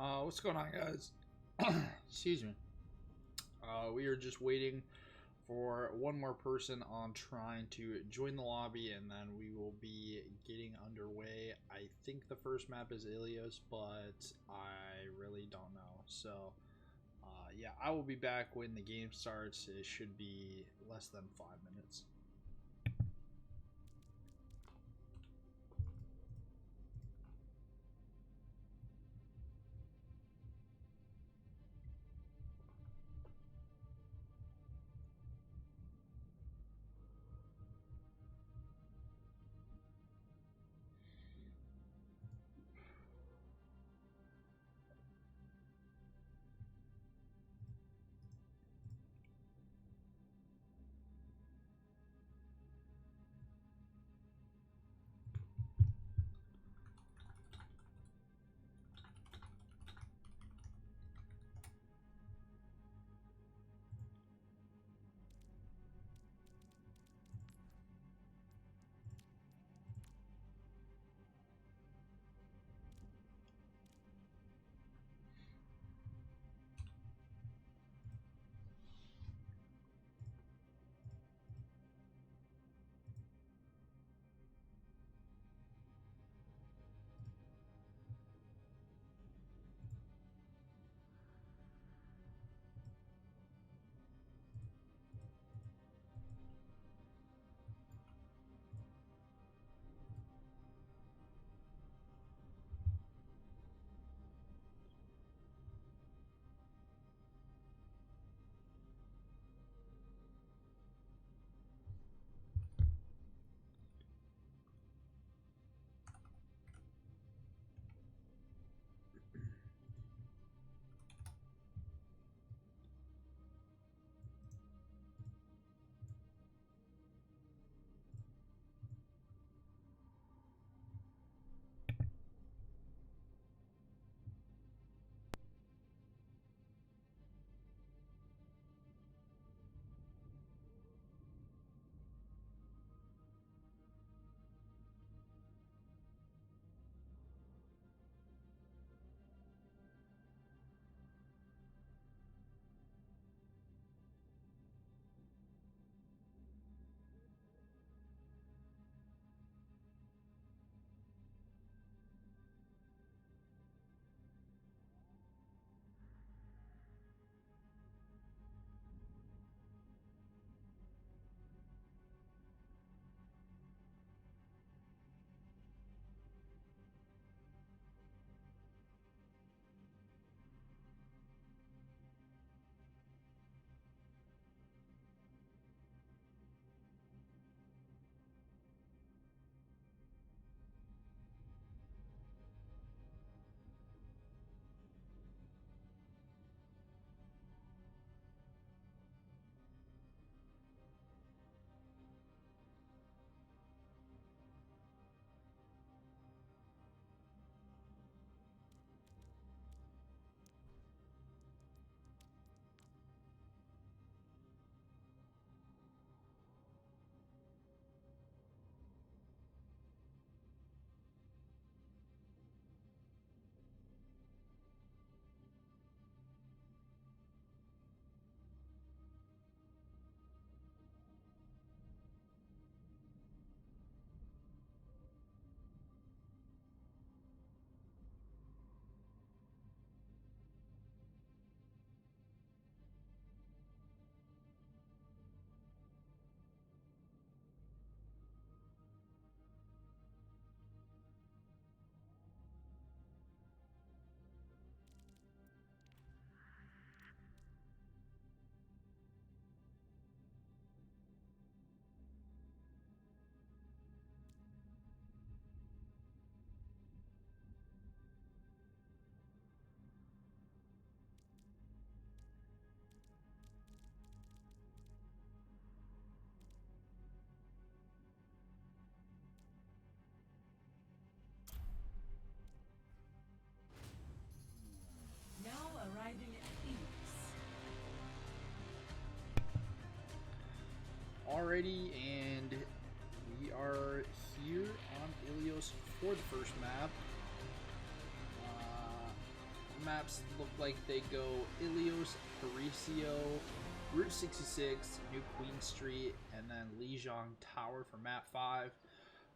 What's going on, guys? Excuse me. We are just waiting for one more person on Trine to join the lobby, and then we will be getting underway. I think the first map is Ilios, but I really don't know. So, yeah, I will be back when the game starts. It should be less than 5 minutes. Now arriving at Phoenix. Alrighty, and we are here on Ilios for the first map. maps look like they go Ilios, Parisio, Route 66, New Queen Street, and then Lijiang Tower for map 5.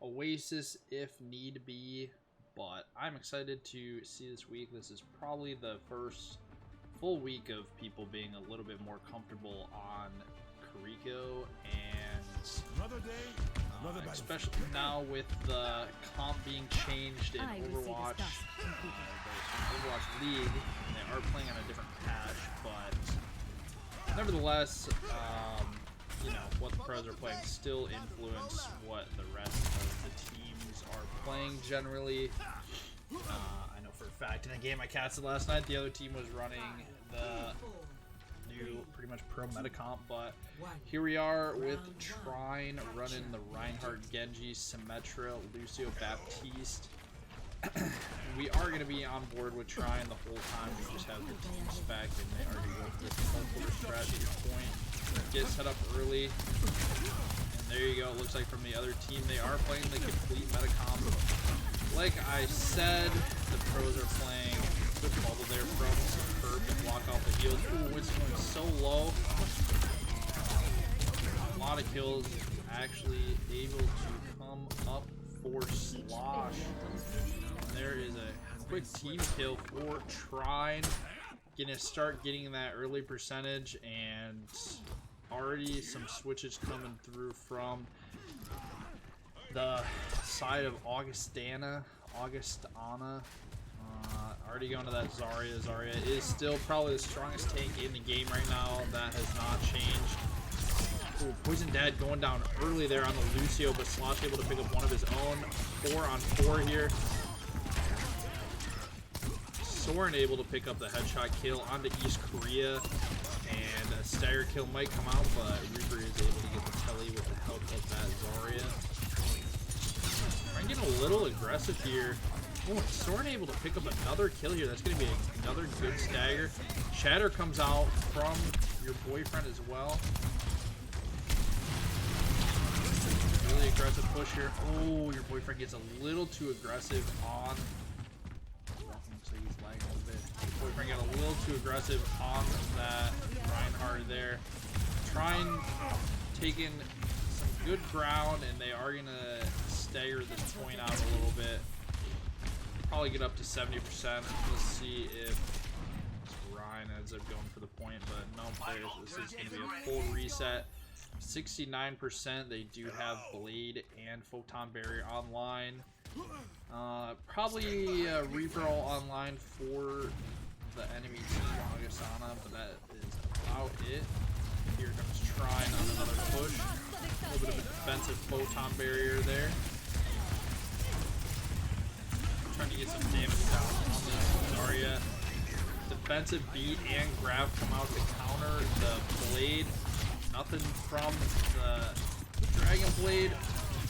Oasis if need be, but I'm excited to see this week. This is probably the first full week of people being a little bit more comfortable on Kiriko, and Another day, another especially now with the comp being changed in Overwatch, Overwatch League. They are playing on a different patch, but nevertheless, you know, what the pros are playing still influence what the rest of the teams are playing generally. I know for a fact in a game I casted last night, the other team was running the new pretty much pro meta comp, but here we are with Trine running the Reinhardt, Genji, Symmetra, Lucio, Baptiste. We are going to be on board with Trine the whole time. We just have the team spec, and they already go for this whole strat to your point. Get set up early, and there you go. It looks like from the other team they are playing the complete meta comp. Like I said, the pros are playing good bubble there from Superb to block off the heals. Ooh, it's going so low. A lot of kills, actually able to come up for Slosh. And there is a quick team kill for Trine. Gonna start getting that early percentage, and already some switches coming through from the side of Augustana. Already going to that Zarya. Zarya is still probably the strongest tank in the game right now. That has not changed. Ooh, Poison Dad going down early there on the Lucio, but Slosh able to pick up one of his own. 4-on-4 here. Soren able to pick up the headshot kill onto East Korea, and a stagger kill might come out, but Reaper is able to get the telly with the help of that Zarya. I'm getting a little aggressive here. Oh, Soren able to pick up another kill here. That's going to be another good stagger. Shatter comes out from your boyfriend as well. Really aggressive push here. Oh, your boyfriend gets a little too aggressive on... Looks like he's lagging a little bit. Your boyfriend got a little too aggressive on that Reinhardt there. Trine taking some good ground, and they are going to stagger this point out a little bit. Probably get up to 70%. Let's see if Ryan ends up going for the point, but no players. This is going to be a full reset. 69%. They do have Blade and Photon Barrier online. Probably Reaper online for the enemy team, Augustana, but that is about it. Here comes Trine on another push. A little bit of a defensive Photon Barrier there. Trying to get some damage down on this Zarya. Defensive beat and grab come out to counter the Blade. Nothing from the Dragon Blade.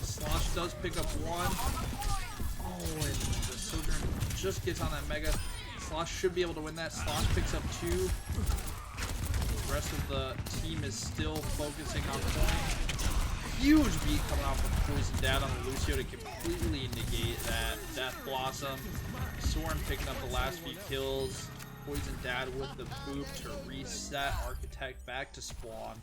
Slosh does pick up one. Oh, and the Sojourn just gets on that Mega. Slosh should be able to win that. Slosh picks up 2. The rest of the team is still focusing on point. Huge beat coming out from Poison Dad on the Lucio to completely negate that Death Blossom. Soren picking up the last few kills. Poison Dad with the boop to reset Architect back to spawn.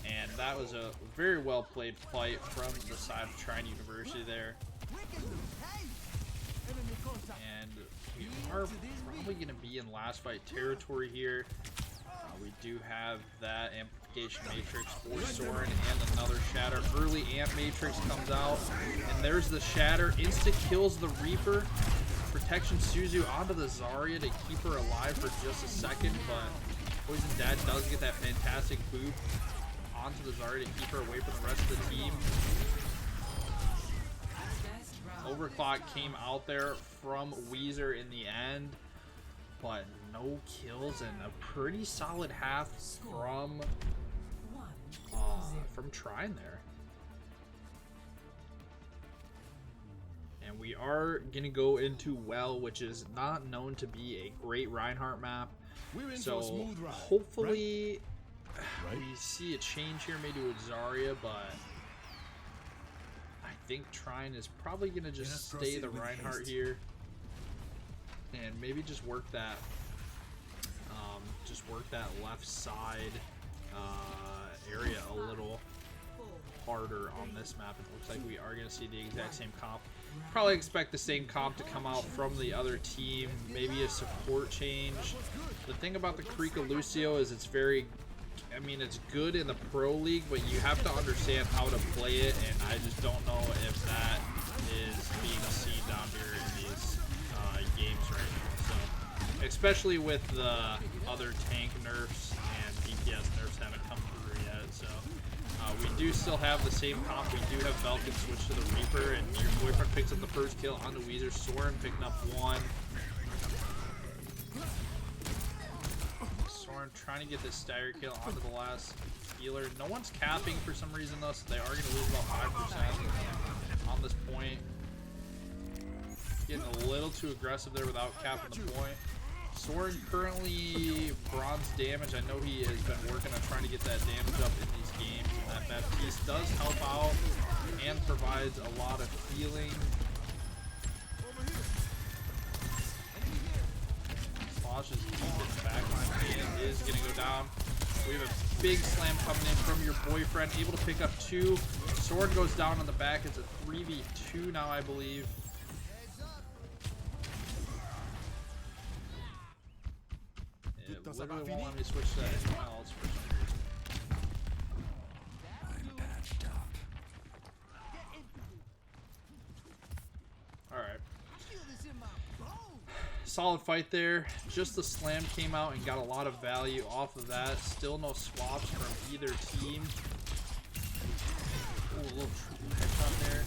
And that was a very well played fight from the side of Trine University there. And we are probably going to be in last fight territory here. We do have that Amplification Matrix for Soren and another Shatter. Early Amp Matrix comes out, and there's the Shatter. Insta kills the Reaper. Protection Suzu onto the Zarya to keep her alive for just a second, but Poison Dad does get that fantastic boop onto the Zarya to keep her away from the rest of the team. Overclock came out there from Weezer in the end, but no kills and a pretty solid half from Trine there. And we are gonna go into Well, which is not known to be a great Reinhardt map. So hopefully we see a change here, maybe with Zarya, but I think Trine is probably gonna just stay the Reinhardt here. and maybe just work that left side area a little harder on this map. It looks like we are going to see the exact same comp. Probably expect the same comp to come out from the other team. Maybe a support change. The thing about the Krika Lucio is it's very, I mean, it's good in the Pro League, but you have to understand how to play it, and I just don't know if that is being seen down here in these games right now. So, especially with the other tank nerfs and DPS nerfs haven't come through yet. So we do still have the same comp. We do have Falcon switch to the Reaper, and your boyfriend picks up the first kill onto Weezer. Soren picking up one. Soren trying to get this stagger kill onto the last healer. No one's capping for some reason though, so they are going to lose about 5% on this point. Getting a little too aggressive there without capping the point. Soren currently bronze damage. I know he has been working on trying to get that damage up in these games, and that Baptiste does help out and provides a lot of healing. Slosh's deep in the backline and is going to go down. We have a big slam coming in from your boyfriend, able to pick up 2. Soren goes down on the back. It's a 3v2 now, I believe. It literally won't let me switch to anyone else for some reason. I'm patched up. Alright. Solid fight there. Just the slam came out and got a lot of value off of that. Still no swaps from either team. Ooh, a little headshot there.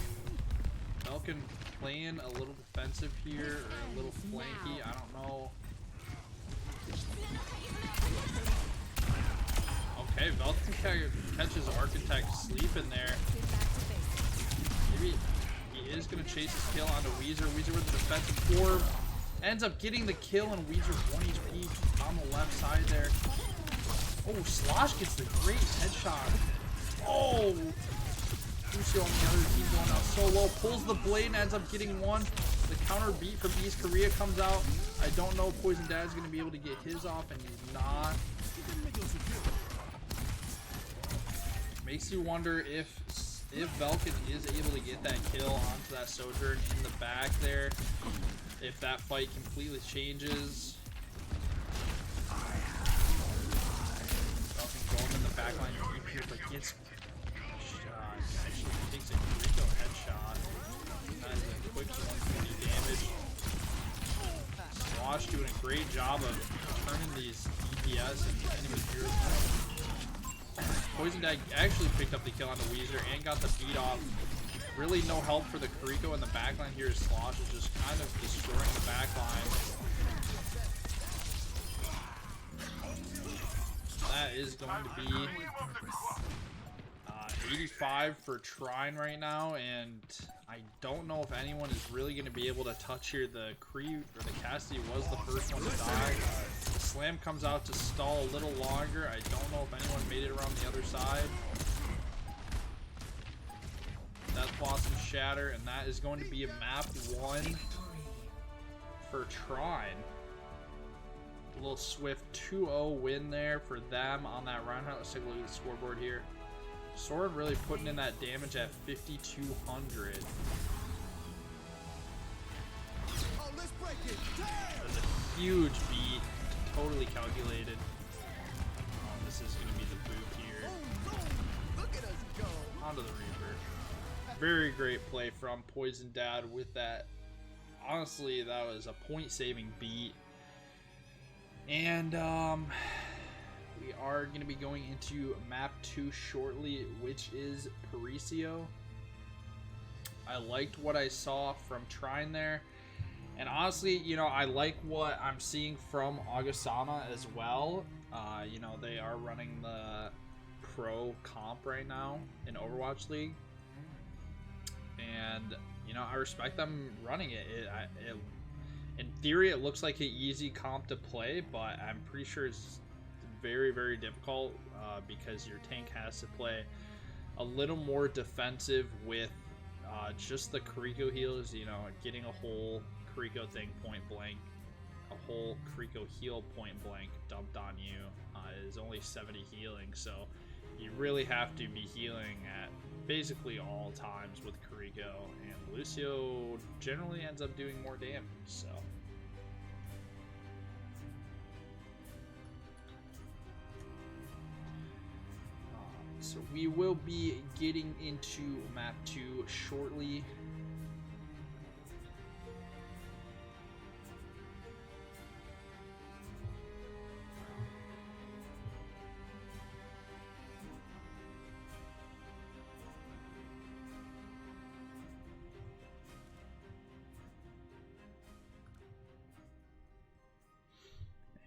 Falcon playing a little defensive here, or a little flanky. I don't know. Okay, Velkin catches Architect sleeping there. Maybe he is going to chase his kill onto Weezer. Weezer with the defensive orb. Ends up getting the kill, and Weezer's 1 HP on the left side there. Oh, Slosh gets the great headshot. Oh! Lucio on the other team going out so low. Pulls the blade and ends up getting one. The counter beat from East Korea comes out. I don't know if Poison Dad's going to be able to get his off, and he's not. Makes you wonder if Velkin is able to get that kill onto that Sojourn in the back there. If that fight completely changes. Velkin going in the backline deep here, but gets shot. Actually takes a Rico headshot. That is a quick 120 damage. Slosh doing a great job of turning these DPS into enemy heroes. Poison Dad actually picked up the kill on the Weezer and got the beat off. Really no help for the Kariko in the backline here. Slosh is just kind of destroying the backline. That is going to be 85 for Trine right now, and I don't know if anyone is really going to be able to touch here. The Cree or the Cassidy was the first one to die. The slam comes out to stall a little longer. I don't know if anyone made it around the other side. That's Blossom Shatter, and that is going to be a map 1 for Trine. A little swift 2-0 win there for them on that round. Let's take a look at the scoreboard here. Soren really putting in that damage at 5,200. That's a huge beat, totally calculated. This is going to be the boot here. Onto the Reaper. Very great play from Poison Dad with that. Honestly, that was a point-saving beat. And we are going to be going into map 2 shortly, which is Paricio. I liked what I saw from Trine there. And honestly, you know, I like what I'm seeing from Augustana as well. You know, they are running the pro comp right now in Overwatch League. And, you know, I respect them running it. In theory, it looks like an easy comp to play, but I'm pretty sure it's very, very difficult because your tank has to play a little more defensive with just the Kariko heals, you know, getting a whole Kariko thing point blank a whole Kriko heal point blank dumped on you is only 70 healing, so you really have to be healing at basically all times with Kriko, and Lucio generally ends up doing more damage, so. So we will be getting into map 2 shortly.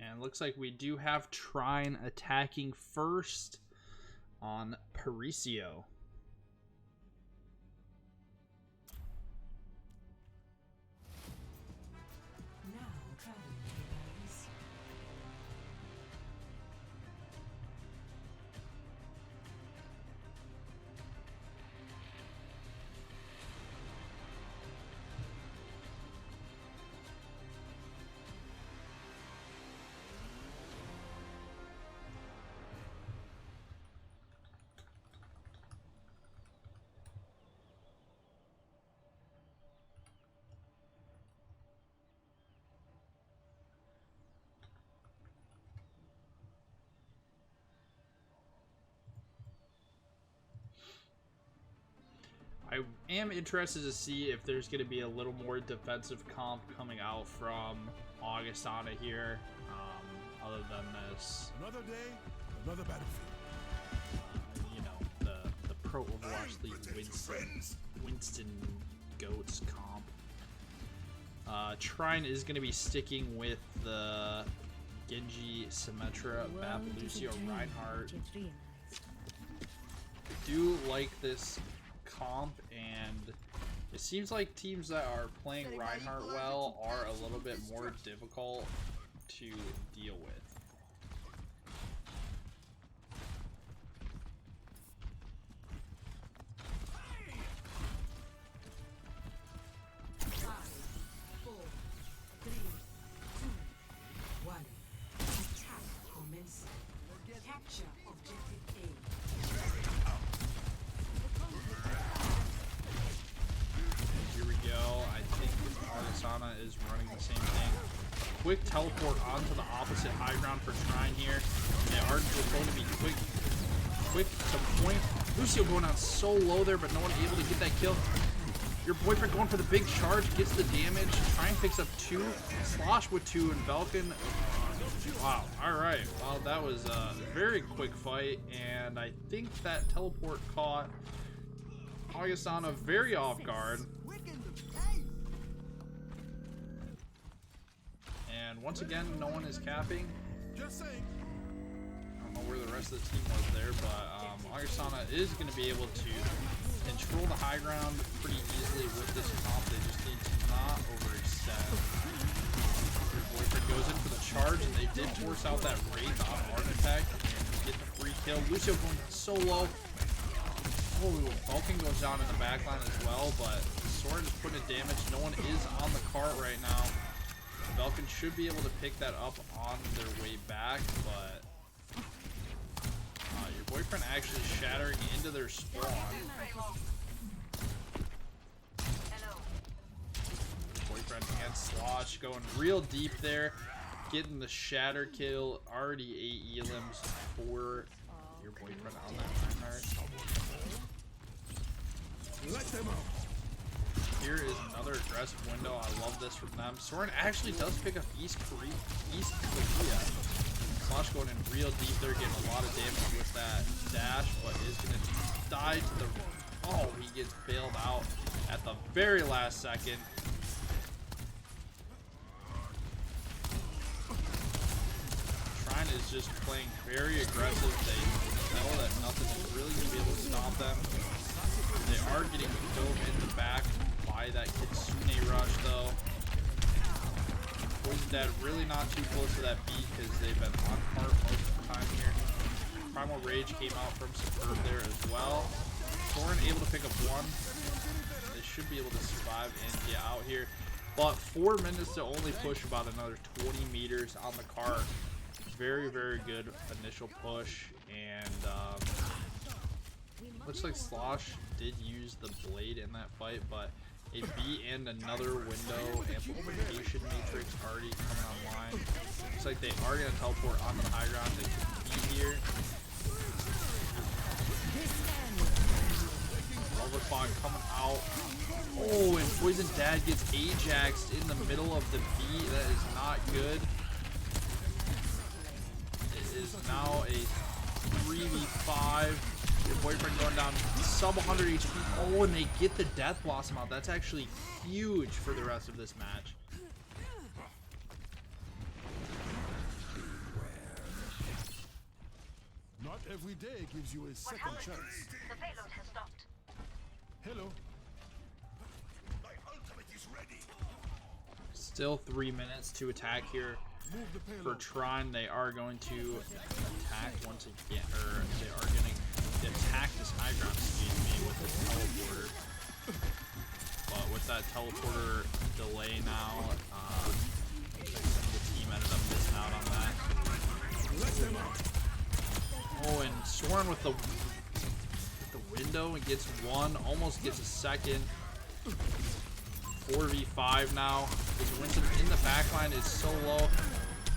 And looks like we do have Trine attacking first on Paricio. Now traveling device. I am interested to see if there's going to be a little more defensive comp coming out from Augustana here, other than this, Another day, another battlefield. you know, the Pro Overwatch League Winston Goats comp. Trine is going to be sticking with the Genji, Symmetra, Bap, Lucio, Reinhardt. I do like this comp, and it seems like teams that are playing Reinhardt well are a little bit more difficult to deal with. Is running the same thing. Quick teleport onto the opposite high ground for Trine here. They are just going to be quick to point. Lucio going on so low there, but no one able to get that kill. Your boyfriend going for the big charge, gets the damage. Trine picks up 2, Slosh with 2, and Velkin. Wow, alright. Well, that was a very quick fight, and I think that teleport caught Augustana very off guard. And once again, no one is capping. Just saying. I don't know where the rest of the team was there, but Augustana is going to be able to control the high ground pretty easily with this comp. They just need to not overextend. Your boyfriend goes in for the charge, and they did force out that Wraith on Architect and get the free kill. Lucio going so low. Oh, Vulcan goes down in the backline as well, but Soren is putting a damage. No one is on the cart right now. Vulcan should be able to pick that up on their way back, but your boyfriend actually shattering into their spawn. Boyfriend and Slosh going real deep there, getting the shatter kill. Already 8 elims for your boyfriend on that Reinhardt. Let them out. Here is another aggressive window. I love this from them. Soren actually does pick up East Korea. Slosh going in real deep there, getting a lot of damage with that dash, but is going to die to the... Oh, he gets bailed out at the very last second. Trine is just playing very aggressive. They know that nothing is really going to be able to stop them. They are getting killed in the back by that Kitsune rush, though. Poison Dad really not too close to that beat because they've been on cart most of the time here. Primal Rage came out from Superb there as well. Soren able to pick up 1. They should be able to survive and get out here. But 4 minutes to only push about another 20 meters on the cart. Very, very good initial push. And looks like Slosh did use the blade in that fight, but a B and another window amplification matrix already coming online. Looks like they are going to teleport onto the high ground. They could be here. Overclock coming out. Oh, and Poison Dad gets Ajaxed in the middle of the B. That is not good. It is now a 3v5. Your boyfriend going down sub 100 HP. Oh, and they get the Death Blossom out. That's actually huge for the rest of this match. Not every day gives you a second chance. The payload has stopped. Hello. Still 3 minutes to attack here. For Trine, they are going to attack once again, or they are going to attack this high ground, excuse me, with this teleporter. But with that teleporter delay now, the team ended up missing out on that. Oh, and Soren with the window and gets one, almost gets a second. 4v5 now. Winston in the backline is so low.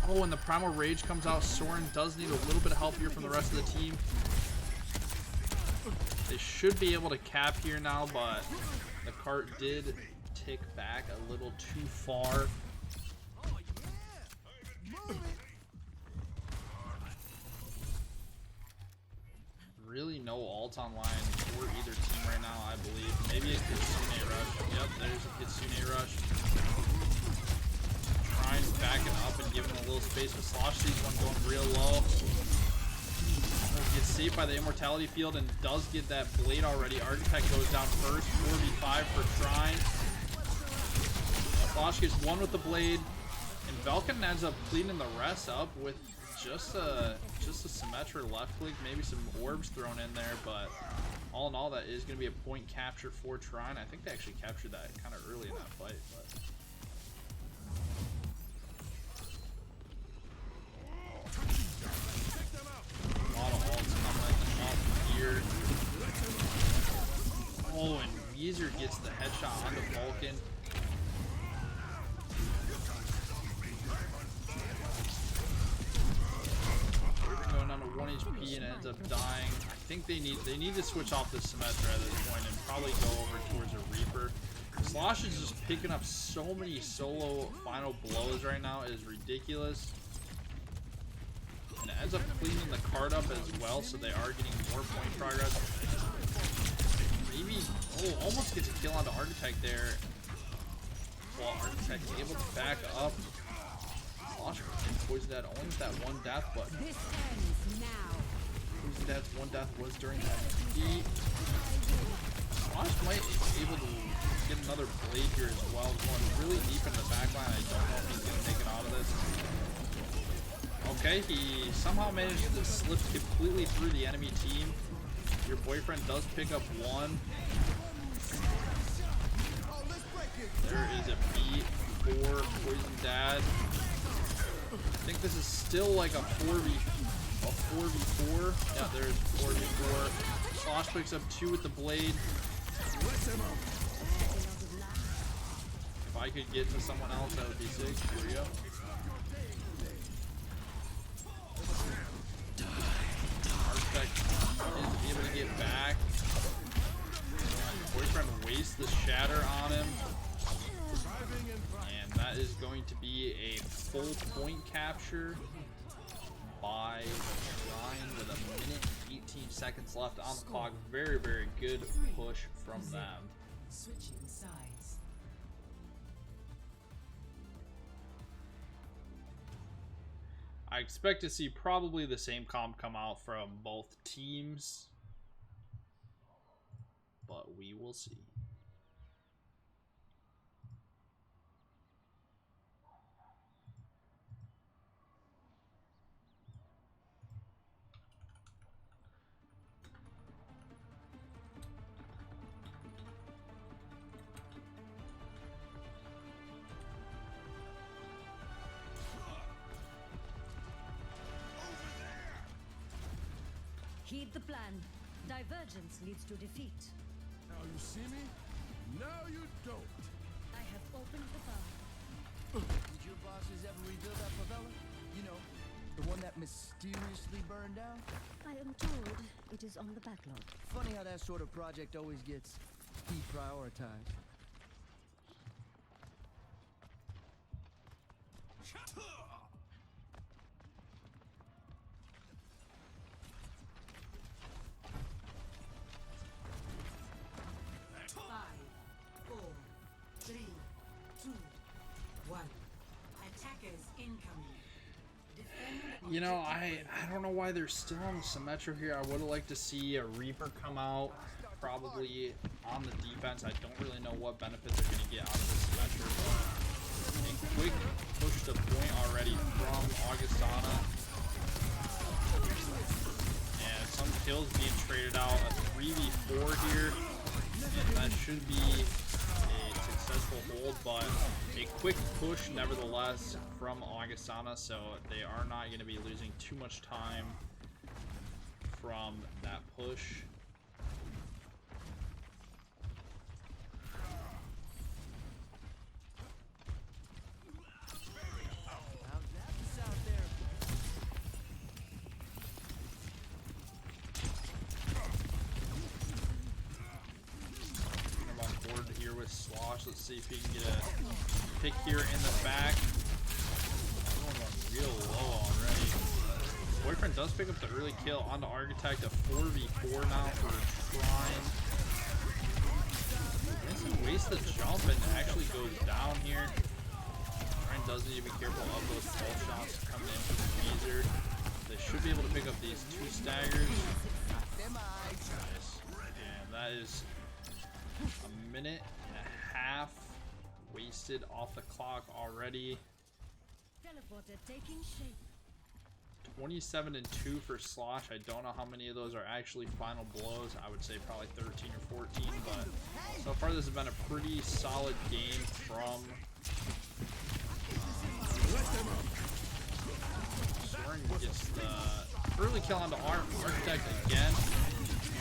Oh, and the Primal Rage comes out. Soren does need a little bit of help here from the rest of the team. They should be able to cap here now, but the cart did tick back a little too far. Really no ult online for either team right now, I believe. Maybe a Kitsune rush. Yep, there's a Kitsune rush. Trine's backing up and giving a little space, but Slosh sees one going real low. Gets saved by the Immortality Field and does get that blade already. Architect goes down first. 4v5 for Trine. Slosh gets one with the blade, and Velkin ends up cleaning the rest up with just a Symmetra left click, maybe some orbs thrown in there, but all in all, that is going to be a point capture for Trine. I think they actually captured that kind of early in that fight, but a lot of ults coming up here. Oh, and Weezer gets the headshot on the Vulcan. Going down to 1 HP and ends up dying. I think they need to switch off the Symmetra at this point and probably go over towards a Reaper. Slosh is just picking up so many solo final blows right now. It is ridiculous. And it ends up cleaning the card up as well, so they are getting more point progress. Maybe, oh, almost gets a kill onto Architect there. Well, Architect is able to back up. Slosh Poison Dad only with that one death, but Poison Dad's one death was during that feat. Slosh might be able to get another blade here as well. Going really deep in the backline. I don't know if he's going to make it out of this. Okay, he somehow managed to slip completely through the enemy team. Your boyfriend does pick up one. There is a beat for Poison Dad. I think this is still like a 4v4. Yeah, there's 4v4. Slosh picks up two with the blade. If I could get to someone else, that would be sick. Here we go. Architect is able to get back. Boyfriend wastes the shatter on him. And that is going to be a full point capture by Trine with 1 minute and 18 seconds left on the clock. Very, very good push from them. Switching sides. I expect to see probably the same comp come out from both teams, but we will see. Heed the plan. Divergence leads to defeat. Now you see me? Now you don't. I have opened the bar. Did your bosses ever rebuild that favela? You know, the one that mysteriously burned down? I am told it is on the backlog. Funny how that sort of project always gets deprioritized. You know, I don't know why they're still on the Symmetra here. I would have liked to see a Reaper come out, probably on the defense. I don't really know what benefit they're going to get out of the Symmetra, but a quick push to point already from Augustana. And some kills being traded out. A 3v4 here, and that should be a successful hold, but a quick push nevertheless from Augustana, so they are not going to be losing too much time from that push. How's that sound there? I'm on board here with Slosh. Let's see if he can get a pick here in the back. Going real low already. Boyfriend does pick up the early kill onto Architect. A 4v4 now for Trine. Doesn't waste the jump and actually goes down here. Trine does need to be careful of those pulse shots coming in from the Weezer. They should be able to pick up these 2 staggers. Nice. And that is a minute and a half wasted off the clock already. Teleporter taking shape. 27 and 2 for Slosh. I don't know how many of those are actually final blows. I would say probably 13 or 14, but so far this has been a pretty solid game from Soren gets the early kill onto Architect again.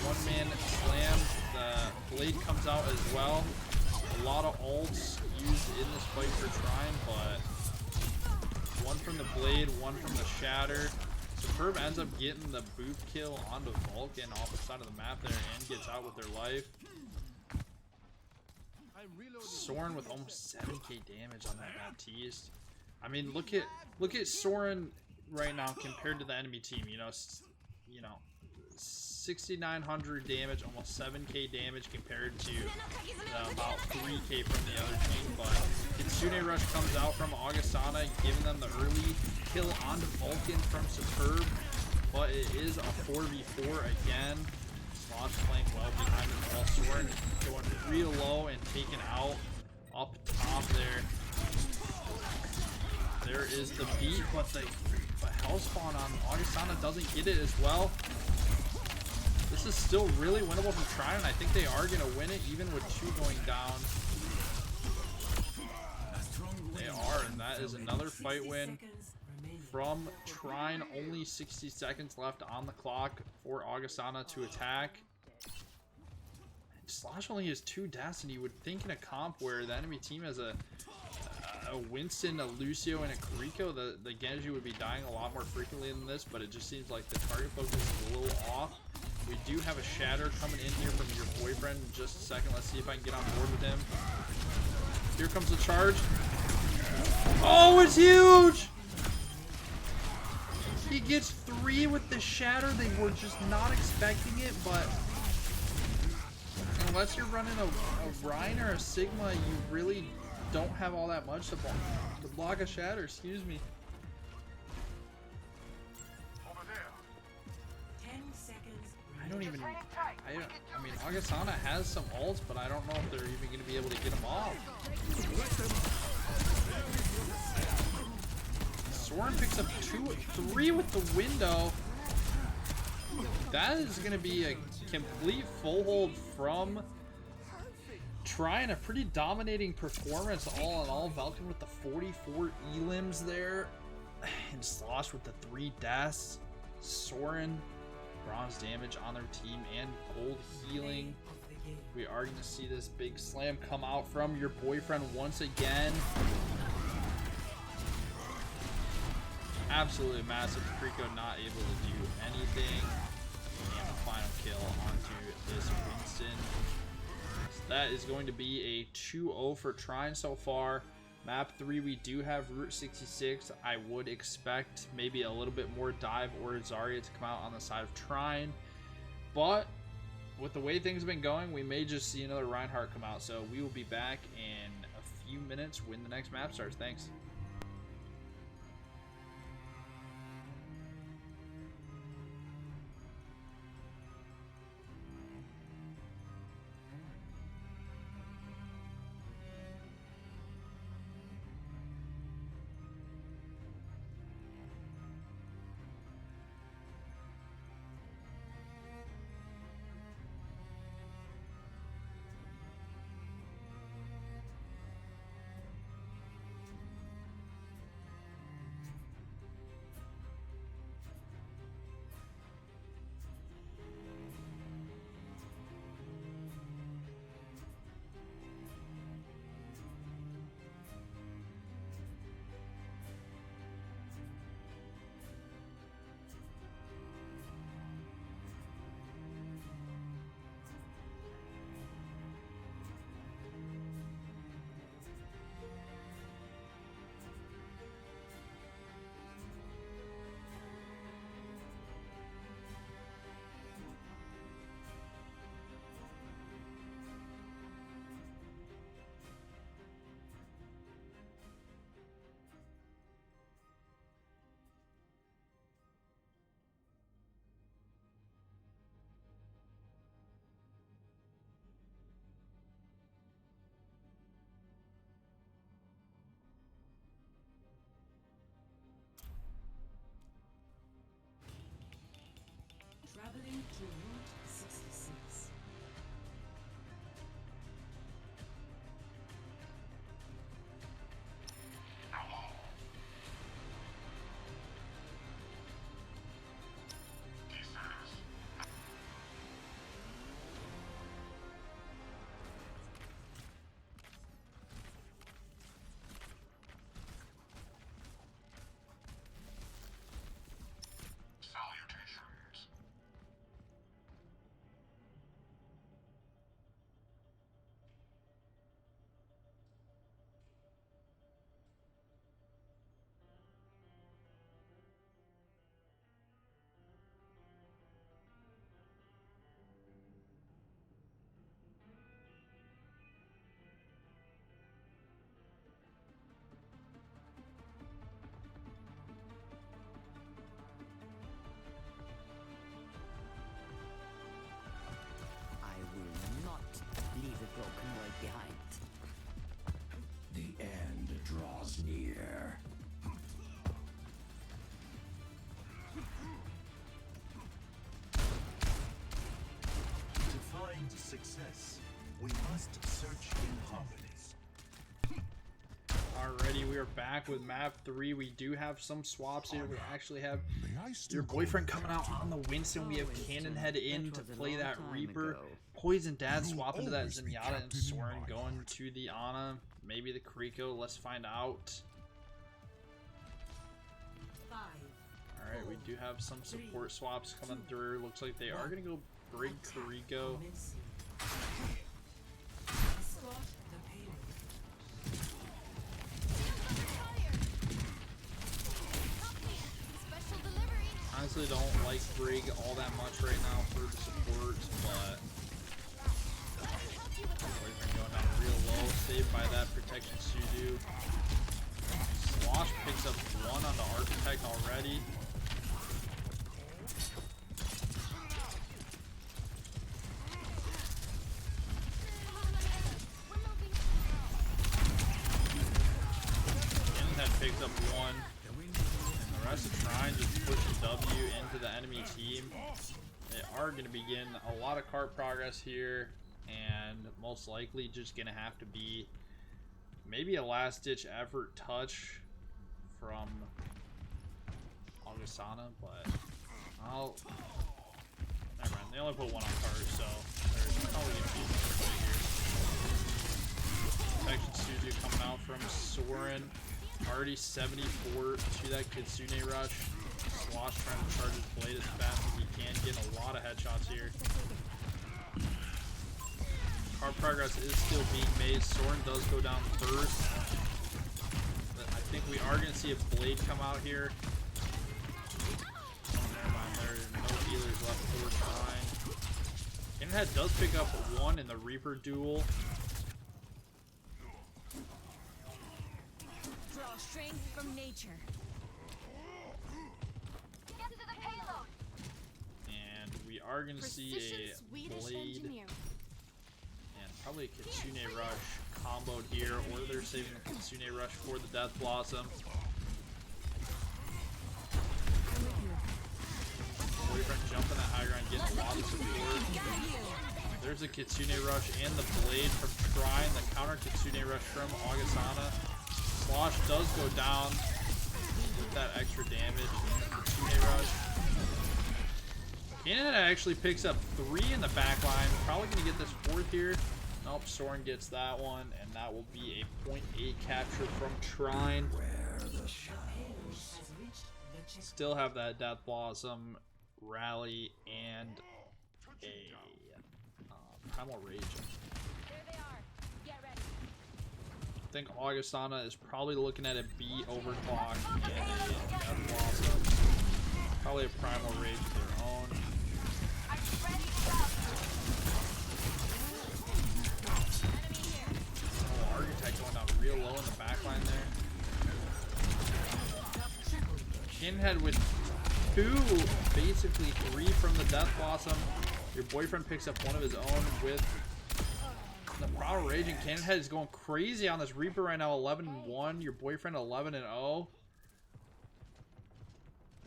One man slam. The blade comes out as well. A lot of ults used in this fight for Trine, but one from the blade, one from the shatter. Superb ends up getting the boot kill onto Vulcan off the side of the map there and gets out with their life. Soren with almost 7k damage on that Baptiste. I mean, look at Soren right now compared to the enemy team. You know, 6,900 damage, almost 7k damage compared to about 3k from the other team. But Kitsune Rush comes out from Augustana, giving them the early kill onto Vulcan from Superb. But it is a 4v4 again. Slosh playing well behind the ball. Soren going real low and taken out up top there. There is the beat, but the Hellspawn on Augustana doesn't get it as well. This is still really winnable from Trine, and I think they are going to win it, even with 2 going down. They are, and that is another fight win from Trine. Only 60 seconds left on the clock for Augustana to attack. Slosh only has 2 deaths, and you would think in a comp where the enemy team has a Winston, a Lucio, and a Kiriko, the Genji would be dying a lot more frequently than this, but it just seems like the target focus is a little off. We do have a shatter coming in here from your boyfriend in just a second. Let's see if I can get on board with him. Here comes the charge. Oh, it's huge! He gets 3 with the shatter. They were just not expecting it, but unless you're running a Rhine or a Sigma, you really don't have all that much to block a shatter. Excuse me. I mean, Augustana has some ults, but I don't know if they're even going to be able to get them off. Soren picks up 3 with the window. That is going to be a complete full hold from Trine. A pretty dominating performance all in all. Vulcan with the 44 elims there. And Slosh with the 3 deaths. Soren bronze damage on their team and gold healing. We are going to see this big slam come out from your boyfriend once again. Absolutely massive. Rico not able to do anything. And the final kill onto this Winston. So that is going to be a 2-0 for Trine so far. Map 3, we do have Route 66. I would expect maybe a little bit more Dive or Zarya to come out on the side of Trine. But with the way things have been going, we may just see another Reinhardt come out. So we will be back in a few minutes when the next map starts. Thanks. Traveling to Route 66. I will not leave a broken world behind. The end draws near. To find success, we must search in harmonies. Alrighty, we are back with map 3. We do have some swaps here. We actually have your boyfriend coming out on the Winston. We have Cannon Head in to play that Reaper. Poison Dad swap into that Zenyatta and Soren going to the Ana. Maybe the Kriko. Let's find out. 5. Alright, we do have some support swaps coming through. Looks like they are going to go bring Kriko. Escort the payload. Honestly, don't like Brig all that much right now for the support, but boyfriend going down real low, saved by that protection Sudo. Slosh picks up 1 on the Architect already. Had picked up 1, and the rest of Trine just pushed the W into the enemy team. They are going to begin a lot of cart progress here, and most likely just going to have to be maybe a last-ditch effort touch from Augustana, but They only put one on cars, so there's probably gonna be a fight here. Protection Suzu coming out from Soren. Already 74 to that Kitsune rush. Slosh trying to charge his blade as fast as he can, getting a lot of headshots here. Hard progress is still being made. Soren does go down first. But I think we are going to see a blade come out here. Oh, never mind. There are no healers left for Trine. Canonhead does pick up one in the Reaper duel. Draw strength from nature. Get to the payload. And we are going to see a blade and probably a Kitsune rush comboed here, or they're saving the Kitsune rush for the Death Blossom. Boyfriend jumping that high ground, getting a lot of support. There's a Kitsune rush and the blade from Trine, the counter Kitsune rush from Augustana. Slosh does go down with that extra damage in the Kitsune rush. Canada actually picks up 3 in the back line. Probably going to get this 4th here. Nope, Soren gets that one, and that will be a 0.8 capture from Trine. Still have that Death Blossom, Rally, and a Primal Rage. There they are. Get ready. I think Augustana is probably looking at a B overclock and a Death Blossom. Probably a Primal Rage of their own. Are you ready to go? Enemy here. Oh, Architect going down real low in the backline there. Kinhead with 2, basically 3 from the Death Blossom. Your boyfriend picks up one of his own with the Primal Rage, and Canonhead is going crazy on this Reaper right now. 11-1. Your boyfriend 11-0.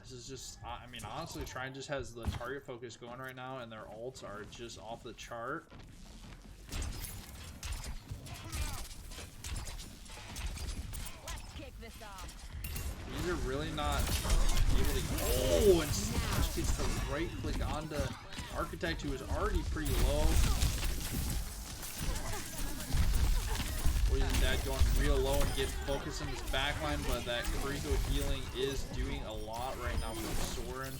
This is just, I mean, honestly, Trine just has the target focus going right now, and their ults are just off the chart. Let's kick this off. These are really not able to. Oh, and Slash gets the right click onto Architect, who is already pretty low. Poison Dad going real low and get focused in this backline, but that Kriko healing is doing a lot right now for Soren.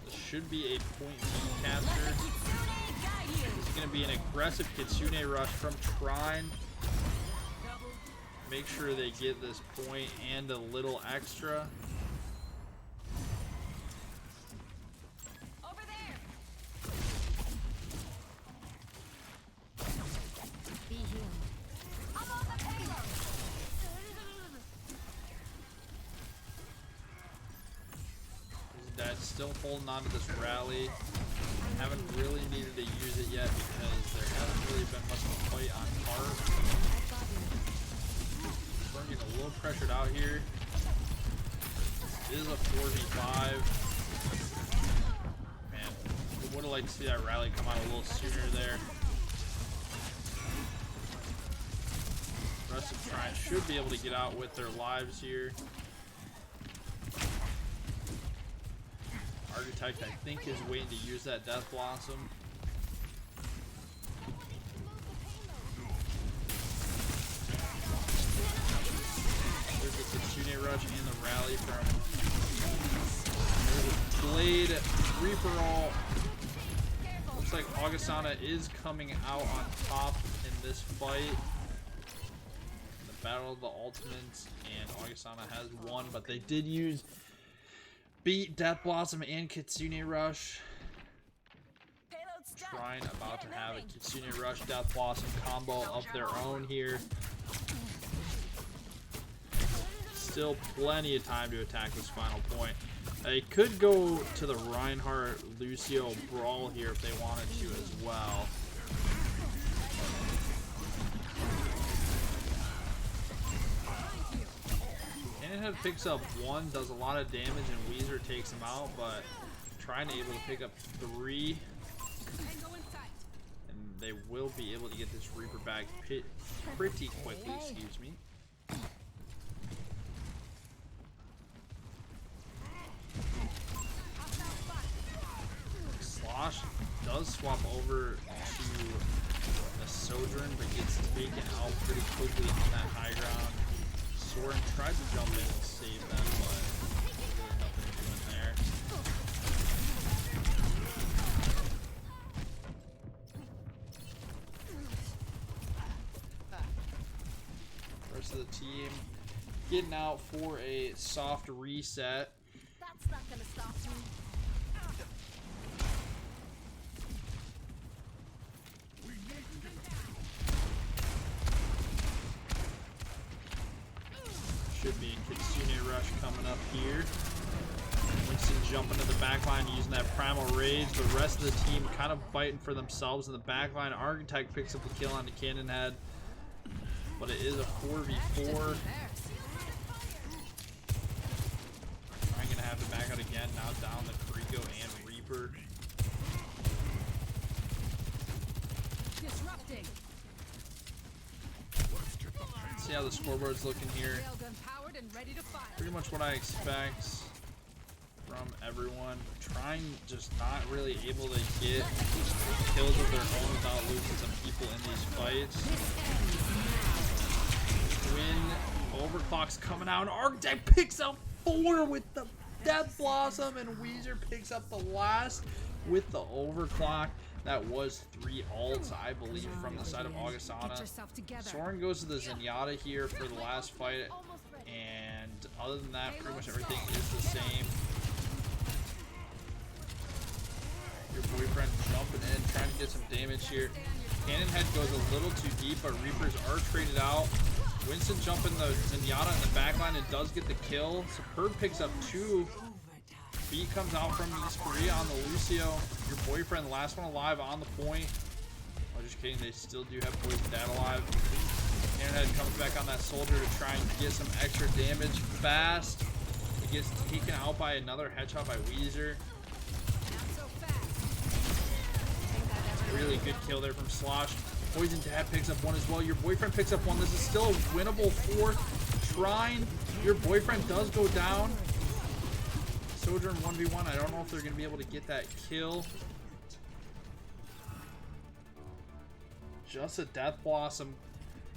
This should be a point B capture. This is going to be an aggressive Kitsune rush from Trine. Make sure they get this point and a little extra. Over there. Be healed. I'm on the payload. Dad's still holding on to this rally. Haven't really needed to use it yet because there hasn't really been much of a fight on cart. We're getting a little pressured out here. This is a 4v5. Man, we would have liked to see that rally come out a little sooner there. The rest of Trine should be able to get out with their lives here. Architect, I think, is waiting to use that Death Blossom. There's the Kitsune Rush and the rally from. There's a Blade, Reaper All. Looks like Augustana is coming out on top in this fight. The Battle of the Ultimates, and Augustana has won, but they did beat Death Blossom and Kitsune Rush. Trine about to have a Kitsune Rush Death Blossom combo of their own here. Still plenty of time to attack this final point. They could go to the Reinhardt Lucio brawl here if they wanted to as well. Canonhead picks up 1, does a lot of damage, and Weezer takes him out, but Trine able to pick up 3. And they will be able to get this Reaper back pretty quickly, excuse me. over to the Sojourn, but gets taken out pretty quickly on that high ground. Soren tried to jump in and save them, but really nothing doing there. Rest of the team getting out for a soft reset. That's not gonna stop me. Should be Kitsune Rush coming up here. Winston jumping to the back line using that Primal Rage. The rest of the team kind of fighting for themselves in the back line. Architect picks up the kill on the Cannon Head. But it is a 4v4. I'm going to have to back out again. Now down the Kriko and Reaper. Disrupting. See how the scoreboard's looking here. Railgun powered and ready to fire. Pretty much what I expect from everyone. Trine just not really able to get kills of their own without losing some people in these fights. Twin Overclock's coming out, and Architect picks up 4 with the Death Blossom, and Weezer picks up the last with the Overclock. That was 3 ults, I believe, from the side of Augustana. Soren goes to the Zenyatta here for the last fight, and other than that, pretty much everything is the same. Your boyfriend jumping in, trying to get some damage here. Cannon Head goes a little too deep, but Reapers are traded out. Winston jumping the Zenyatta in the backline and does get the kill. Superb picks up 2. Beat comes out from East Korea on the Lucio. Your boyfriend, the last one alive on the point. Oh, just kidding. They still do have Poison Dad alive. Cannon Head comes back on that soldier to try and get some extra damage fast. He gets taken out by another headshot by Weezer. Really good kill there from Slosh. Poison Dad picks up 1 as well. Your boyfriend picks up 1. This is still winnable for Trine. Your boyfriend does go down. Sojourn 1v1. I don't know if they're going to be able to get that kill. Just a Death Blossom,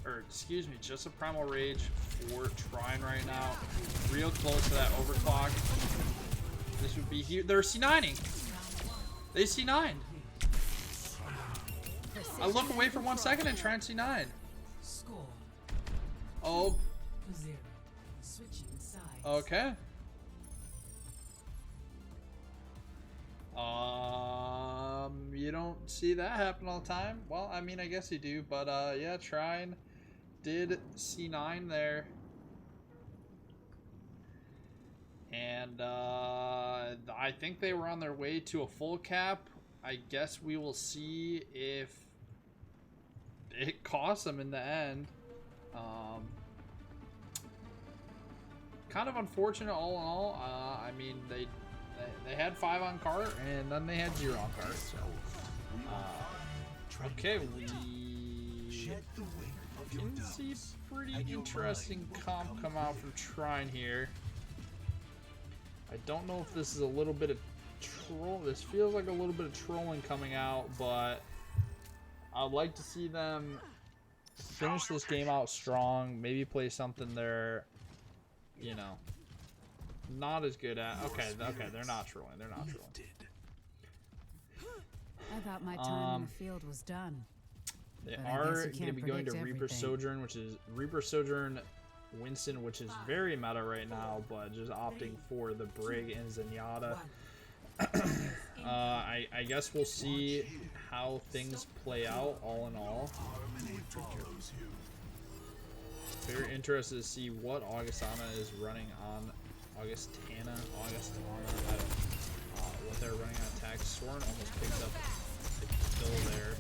or excuse me, just a Primal Rage for Trine right now. Real close to that Overclock. This would be here. They're C9ing. They C9'd. I look away for 1 second and try and C9. Score Oh, 0. Switching sides. okay. You don't see that happen all the time. Well, I mean, I guess you do, but yeah, Trine did C9 there. And I think they were on their way to a full cap. I guess we will see if it costs them in the end. Kind of unfortunate all in all. I mean, they had 5 on cart, and then they had 0 on cart. So, okay, we can see pretty interesting comp come out from Trine here. I don't know if this is a little bit of troll. This feels like a little bit of trolling coming out, but I'd like to see them finish this game out strong. Maybe play something they're, you know, not as good at. Okay, they're not trolling. They're not trolling. I thought my time in the field was done. They But I are guess you going to can't be going to predict Reaper everything. Sojourn, which is Reaper Sojourn Winston, which is very meta right now, but just opting for the Brig and Zenyatta. I guess we'll see how things play out all in all. Very interested to see what Augustana is running on Augustana, what they're running on attack. Soren almost picked up the kill there.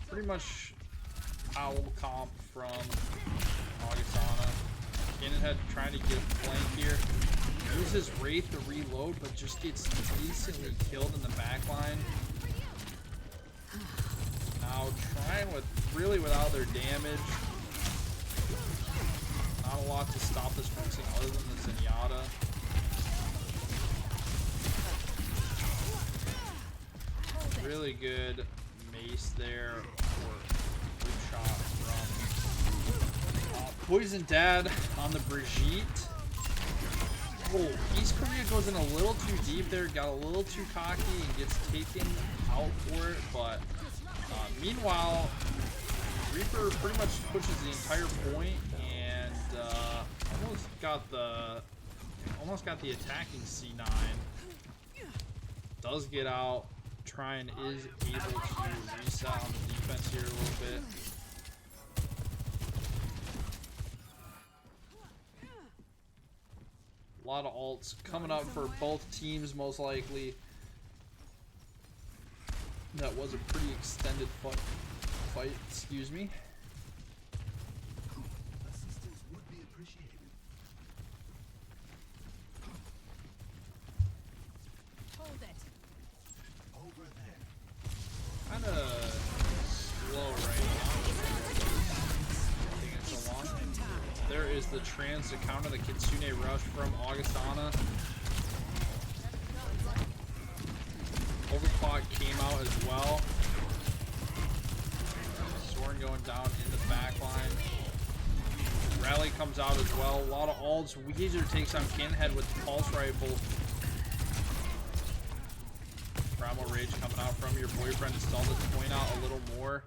Pretty much owl comp from Augustana. Cannon Head trying to get a flank here. Uses Wraith to reload, but just gets instantly killed in the back line. Now trying with really without their damage. Not a lot to stop this from other than the Zenyatta. Really good mace there, or good shot from Poison Dad on the Brigitte. Oh, East Korea goes in a little too deep there, got a little too cocky and gets taken out for it, but meanwhile, Reaper pretty much pushes the entire point and almost got the attacking C9. Does get out. Trine is able to reset on the defense here a little bit. A lot of ults coming up for both teams, most likely. That was a pretty extended fight, excuse me. Assistance would be appreciated. Hold it. Over there. Kind of slow right now. Taking so long. There is the trans to counter the Kitsune rush from Augustana. Overclock came out as well. Soren going down in the back line. Rally comes out as well. A lot of ults. Weezer takes on Kinhead with the pulse rifle. Primal Rage coming out from your boyfriend to stall this point out a little more.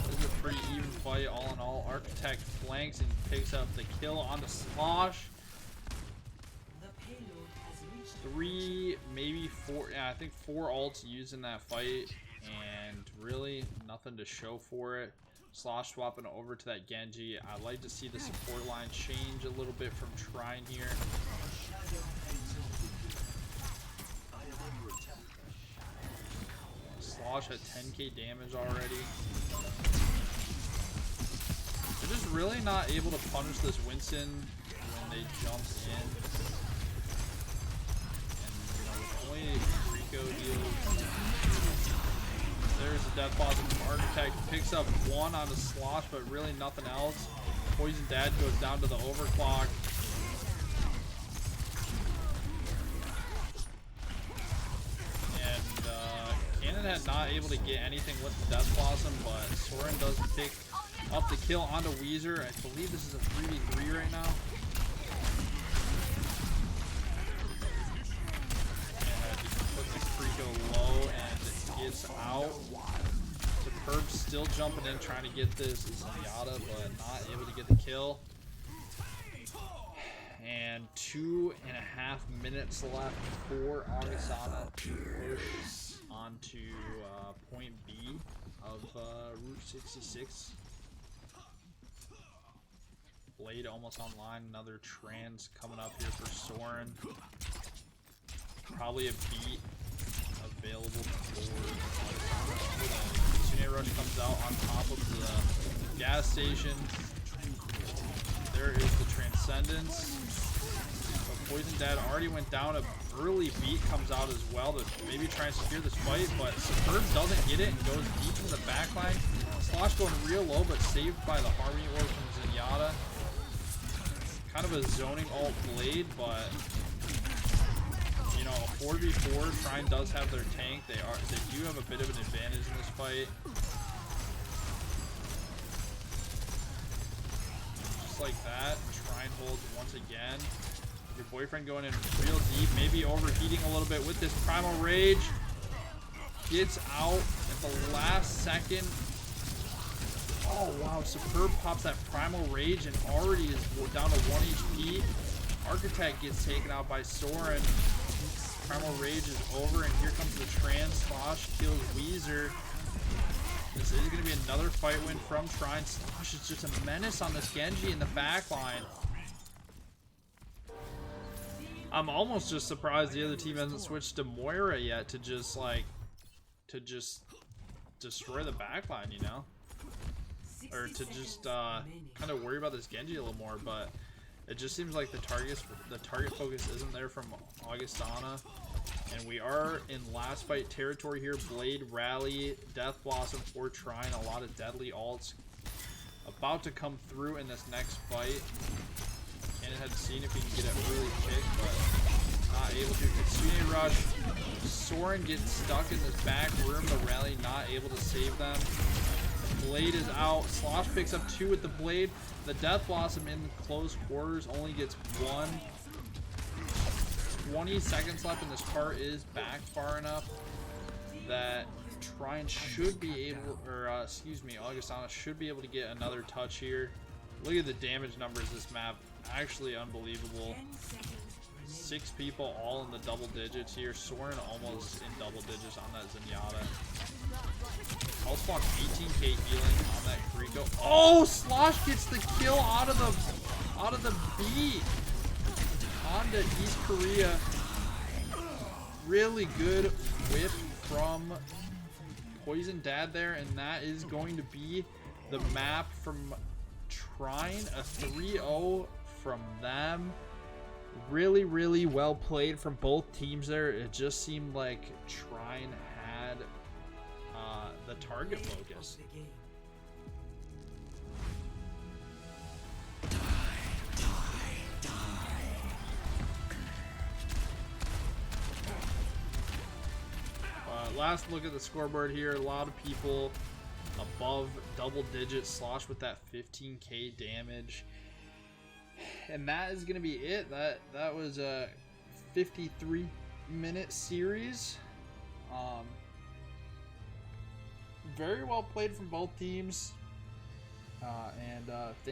This is a pretty even fight all in all. Architect flanks and picks up the kill on the Slosh. 3, maybe 4, yeah, I think 4 ults used in that fight, and really nothing to show for it. Slosh swapping over to that Genji. I'd like to see the support line change a little bit from Trine here. Slosh at 10k damage already. They're just really not able to punish this Winston when they jump in. Rico deals. There's the death boss from Architect. Picks up 1 on the Slosh, but really nothing else. Poison Dad goes down to the overclock. And Cannon had not able to get anything with the Death Blossom, but Soren does pick up the kill onto Weezer. I believe this is a 3v3 right now. Go low and gets out. Superb still jumping in, trying to get this Zenyatta, but not able to get the kill. And 2.5 minutes left for Augustana to push onto point B of Route 66. Blade almost online. Another trans coming up here for Soren. Probably a beat available for the Kitsune rush comes out on top of the gas station. There is the Transcendence. But Poison Dad already went down. A early beat comes out as well to maybe try and secure this fight, but Superb doesn't get it and goes deep into the backline. Slosh going real low, but saved by the Harmony Orb from Zenyatta. Kind of a zoning alt Blade, but you know, a 4v4, Trine does have their tank. They do have a bit of an advantage in this fight. Just like that, Trine holds once again. Your boyfriend going in real deep, maybe overheating a little bit with this Primal Rage. Gets out at the last second. Oh wow, Superb pops that Primal Rage and already is down to 1 HP. Architect gets taken out by Soren. Primal Rage is over, and here comes the Trans. Slosh kills Weezer. This is going to be another fight win from Trine. Slosh is just a menace on this Genji in the backline. I'm almost just surprised the other team hasn't switched to Moira yet to just destroy the backline, you know? Or to just kind of worry about this Genji a little more, but it just seems like the target focus isn't there from Augustana. And we are in last fight territory here. Blade, Rally, Death Blossom for Trine. A lot of deadly ults about to come through in this next fight. Cannon had seen if he can get it really quick, but not able to. Kitsune rush. Soren gets stuck in this back room. The rally not able to save them. Blade is out. Slosh picks up 2 with the blade. The Death Blossom in close quarters only gets 1. 20 seconds left, and this car is back far enough that Trine should be able, or excuse me, Augustana should be able to get another touch here. Look at the damage numbers this map. Actually unbelievable. 6 people all in the double digits here. Soren almost in double digits on that Zenyatta. I'll spawn 18k healing on that Kriko. Oh, Slosh gets the kill out of the beat. Onto East Korea. Really good whip from Poison Dad there, and that is going to be the map from Trine. A 3-0 from them. Really, really well played from both teams there. It just seemed like Trine had the target focus. Last look at the scoreboard here. A lot of people above double digits. Slosh with that 15k damage. And that is going to be it. That was a 53-minute series. Very well played from both teams. And thank